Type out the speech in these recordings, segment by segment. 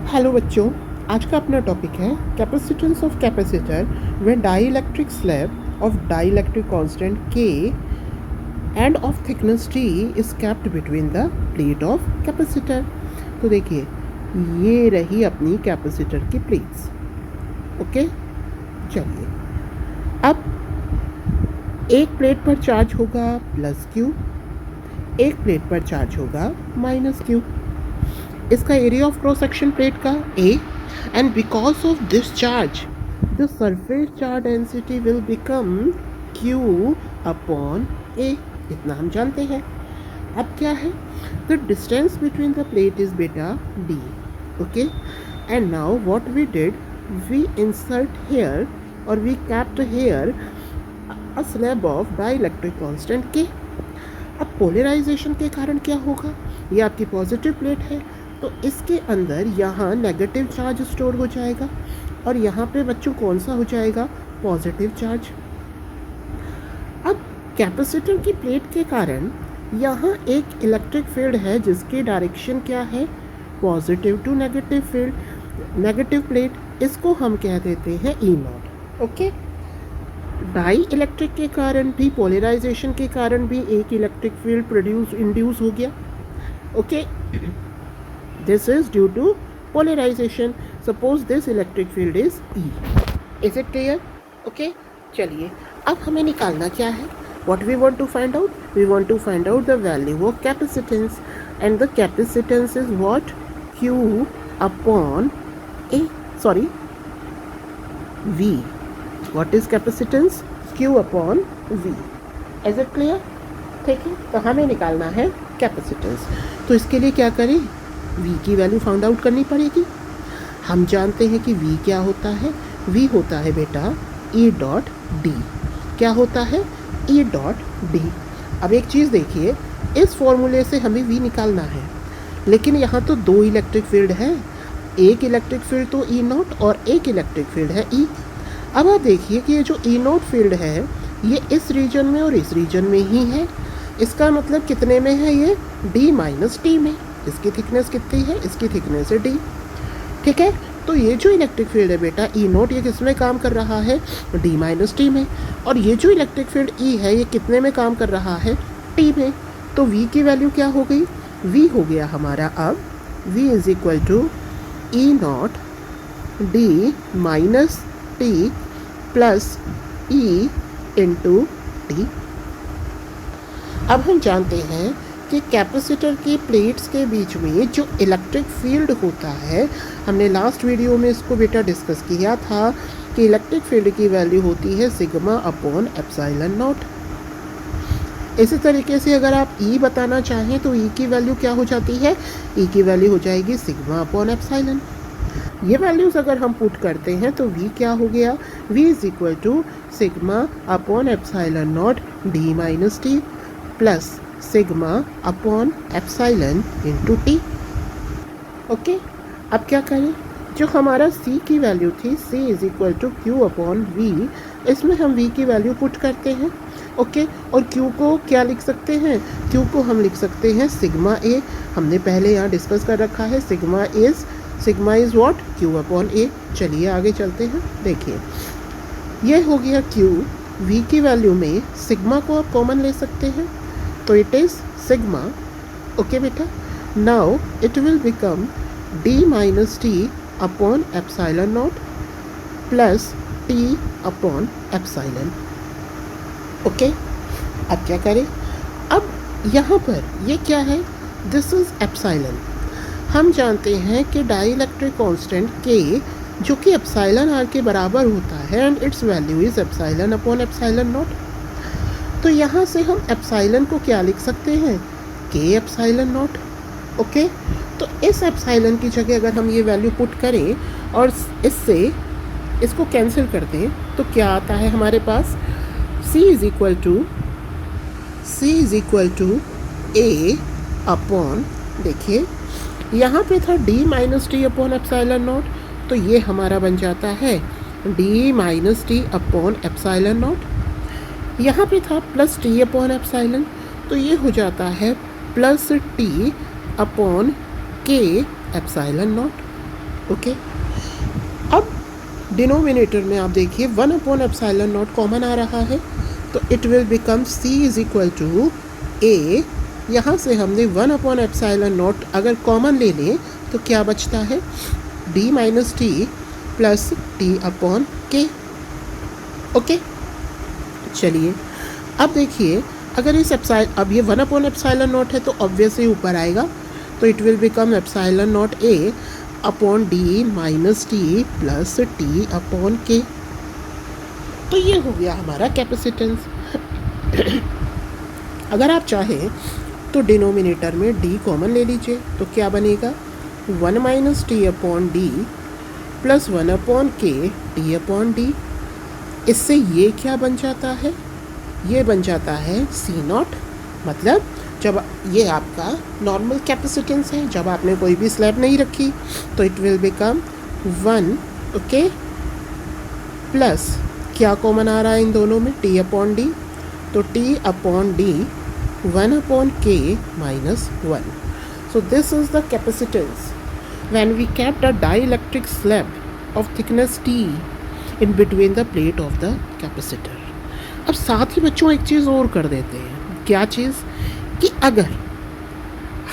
Hello बच्चों, आज का अपना टॉपिक है capacitance of capacitor when dielectric slab of dielectric constant K end of thickness T is kept between the plate of capacitor. तो देखिए, ये रही अपनी कैपेसिटर की प्लेट्स। ओके, चलिए अब एक प्लेट पर चार्ज होगा प्लस Q, एक प्लेट पर चार्ज होगा माइनस Q। इसका area of cross section plate का A, and because of this charge the surface charge density will become Q upon A। इतना हम जानते हैं। अब क्या है, the distance between the plate is बेटा D। Okay, and now what we did, we insert here और we kept here a slab of dielectric constant K। अब पोलराइजेशन के कारण क्या होगा, ये आपकी पॉजिटिव प्लेट है तो इसके अंदर यहाँ नेगेटिव चार्ज स्टोर हो जाएगा और यहाँ पे बच्चों कौन सा हो जाएगा, पॉजिटिव चार्ज। अब कैपेसिटर की प्लेट के कारण यहाँ एक इलेक्ट्रिक फील्ड है जिसकी डायरेक्शन क्या है, positive to negative field. Negative plate, इसको हम कह देते हैं E0। ओके, डाई इलेक्ट्रिक के कारण भी, पोलराइजेशन के कारण भी एक इलेक्ट्रिक फील्ड इंड्यूस हो गया। Okay, this is due to polarization. Suppose this electric field is E. Is it clear? Okay, चलिए अब हमें निकालना क्या है, what we want to find out, we want to find out the value of capacitance, and the capacitance is what, Q upon A, sorry V. What is capacitance, Q upon V. Is it clear? ठीक है, तो हमें निकालना है capacitance. तो इसके लिए क्या करें, V की वैल्यू फाउंड आउट करनी पड़ेगी। हम जानते हैं कि V क्या होता है, V होता है बेटा E डॉट D। क्या होता है, E डॉट D। अब एक चीज़ देखिए, इस फॉर्मूले से हमें V निकालना है, लेकिन यहाँ तो दो इलेक्ट्रिक फील्ड है, एक इलेक्ट्रिक फील्ड तो E0 और एक इलेक्ट्रिक फील्ड है E। अब आप देखिए कि ये जो E0 फील्ड है ये इस रीजन में और इस रीजन में ही है। इसका मतलब कितने में है, ये D माइनस T में। इसकी थिकनेस कितनी है, इसकी थिकनेस है D। ठीक है, तो ये जो इलेक्ट्रिक फील्ड है बेटा E0, ये किस में काम कर रहा है, D माइनस T में। और ये जो इलेक्ट्रिक फील्ड E है ये कितने में काम कर रहा है, T में। तो V की वैल्यू क्या हो गई, V हो गया हमारा अब V is equal to E0 D minus T plus E into T। अब हम जानते हैं कि कैपेसिटर की प्लेट्स के बीच में जो इलेक्ट्रिक फील्ड होता है, हमने लास्ट वीडियो में इसको बेटा डिस्कस किया था कि इलेक्ट्रिक फील्ड की वैल्यू होती है सिग्मा अपॉन एप्सिलॉन नॉट। इसी तरीके से अगर आप E बताना चाहें तो E की वैल्यू क्या हो जाती है, E की वैल्यू हो जाएगी सिग्मा अपॉन एप्सिलॉन। ये वैल्यूज़ अगर हम पुट करते हैं तो V क्या हो गया, V is equal to sigma upon epsilon naught D minus T plus sigma upon epsilon into T। Okay, अब क्या करें, जो हमारा C की वैल्यू थी, C is equal to Q upon V, इसमें हम V की वैल्यू पुट करते हैं। ओके, और Q को क्या लिख सकते हैं, Q को हम लिख सकते हैं सिग्मा A। हमने पहले यहाँ डिस्कस कर रखा है, sigma is what, Q upon A। चलिए आगे चलते हैं। देखिए, ये हो गया Q। V की वैल्यू में सिग्मा को आप कॉमन ले सकते हैं, तो इट इज सिग्मा। ओके बेटा, now it will become D minus T upon epsilon not plus T upon epsilon. Okay, अब क्या करें, अब यहाँ पर ये क्या है, दिस इज एप्सिलॉन। हम जानते हैं कि डाइइलेक्ट्रिक कांस्टेंट K जो कि एप्सिलॉन R के बराबर होता है and it's value is epsilon upon epsilon naught. तो यहाँ से हम एप्सिलॉन को क्या लिख सकते हैं, K एप्सिलॉन नॉट। ओके, तो इस एप्सिलॉन की जगह अगर हम ये वैल्यू पुट करें और इससे इसको कैंसिल कर दें तो क्या आता है हमारे पास, C is equal to A upon, देखिए यहाँ पे था D minus T upon epsilon naught, तो ये हमारा बन जाता है D minus T upon epsilon naught. यहाँ पे था प्लस T अपॉन एप्सिलॉन, तो ये हो जाता है plus T upon K epsilon naught. Okay. अब डिनोमिनेटर में आप देखिए 1/ε0 कॉमन आ रहा है, तो it will become C is equal to A। यहाँ से हमने 1/ε0 अगर कॉमन ले लें तो क्या बचता है, D minus T plus T upon K। Okay, चलिए अब देखिए, अगर इस अब ये 1/ε0 है तो ऑब्वियसली ऊपर आएगा, तो it will become ε0 A upon D minus T plus T upon K। तो ये हो गया हमारा कैपेसिटेंस। अगर आप चाहें तो डिनोमिनेटर में D कॉमन ले लीजिए, तो क्या बनेगा 1 minus T upon D plus 1 upon के टी अपॉन डी। इससे ये क्या बन जाता है, ये बन जाता है C0। मतलब जब ये आपका नॉर्मल कैपेसिटेंस है, जब आपने कोई भी स्लैब नहीं रखी, तो it will become 1, okay, plus क्या कॉमन आ रहा है इन दोनों में, T अपॉन डी, तो T upon D 1 upon K minus 1। So this is the capacitance when we kept a dielectric slab of thickness T in between the plate of the capacitor। अब साथ ही बच्चों एक चीज़ और कर देते हैं, क्या चीज़, कि अगर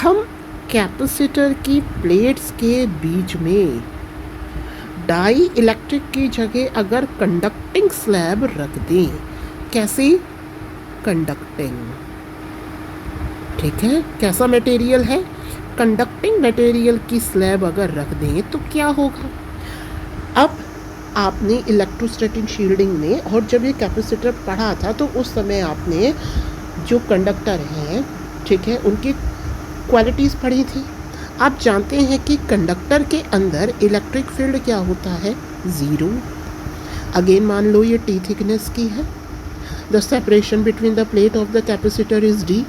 हम कैपेसिटर की प्लेट्स के बीच में डाई इलेक्ट्रिक की जगह अगर कंडक्टिंग स्लैब रख दें, कैसी, कंडक्टिंग, ठीक है, कैसा मटेरियल है, कंडक्टिंग मटेरियल की स्लैब अगर रख दें तो क्या होगा। अब आपने इलेक्ट्रोस्टैटिक शील्डिंग में और जब ये कैपेसिटर पढ़ा था तो उस समय आपने जो कंडक्टर हैं, ठीक है, उनकी क्वालिटीज़ पढ़ी थी। आप जानते हैं कि कंडक्टर के अंदर इलेक्ट्रिक फील्ड क्या होता है, 0। अगेन मान लो ये T थिकनेस की है, the separation between the plate of the capacitor is D।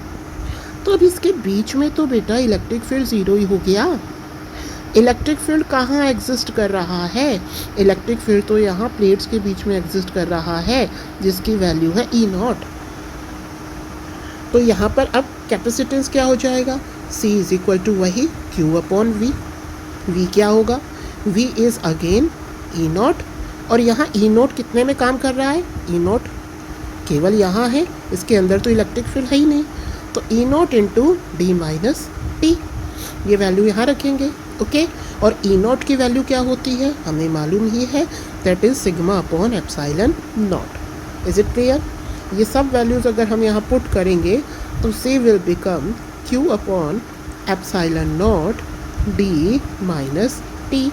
तो अब इसके बीच में तो बेटा इलेक्ट्रिक फील्ड 0 ही हो गया। इलेक्ट्रिक फील्ड कहाँ एग्जिस्ट कर रहा है, इलेक्ट्रिक फील्ड तो यहाँ प्लेट्स के बीच में एग्जिस्ट कर रहा है, जिसकी वैल्यू है E0। तो यहाँ पर अब कैपेसिटेंस क्या हो जाएगा, C इज इक्वल टू वही Q अपॉन V। V क्या होगा, V इज़ अगेन E0, और यहाँ E0 कितने में काम कर रहा है, E0 केवल यहाँ है, इसके अंदर तो इलेक्ट्रिक फील्ड है ही नहीं, तो E0 into D minus T, ये वैल्यू यहाँ रखेंगे, ओके। और E0 की वैल्यू क्या होती है, हमें मालूम ही है, that is sigma upon epsilon not. Is it clear. ये सब वैल्यूज़ अगर हम यहाँ पुट करेंगे तो C will become Q upon epsilon naught D minus T,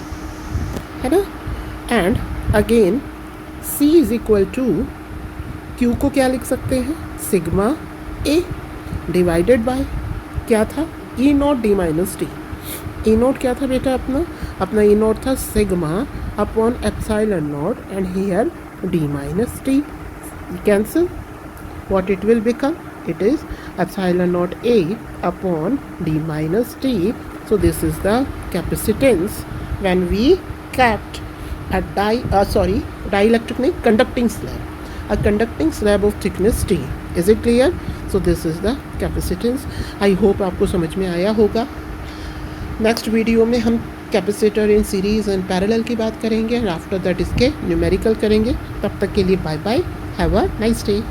है ना। And again C is equal to Q को क्या लिख सकते हैं, सिग्मा A डिवाइडेड बाय क्या था, E0 D minus T. E0 क्या था बेटा अपना E0 था sigma upon epsilon not and here D minus T. Cancel, what it will become, it is epsilon naught A upon D minus T। So this is the capacitance when we kept a dielectric नहीं, conducting slab, a conducting slab of thickness T। Is it clear? So this is the capacitance। I hope आपको समझ में आया होगा। Next video में हम capacitor in series and parallel की बात करेंगे, एंड आफ्टर दैट इसके न्यूमेरिकल करेंगे। तब तक के लिए bye bye, have a nice day.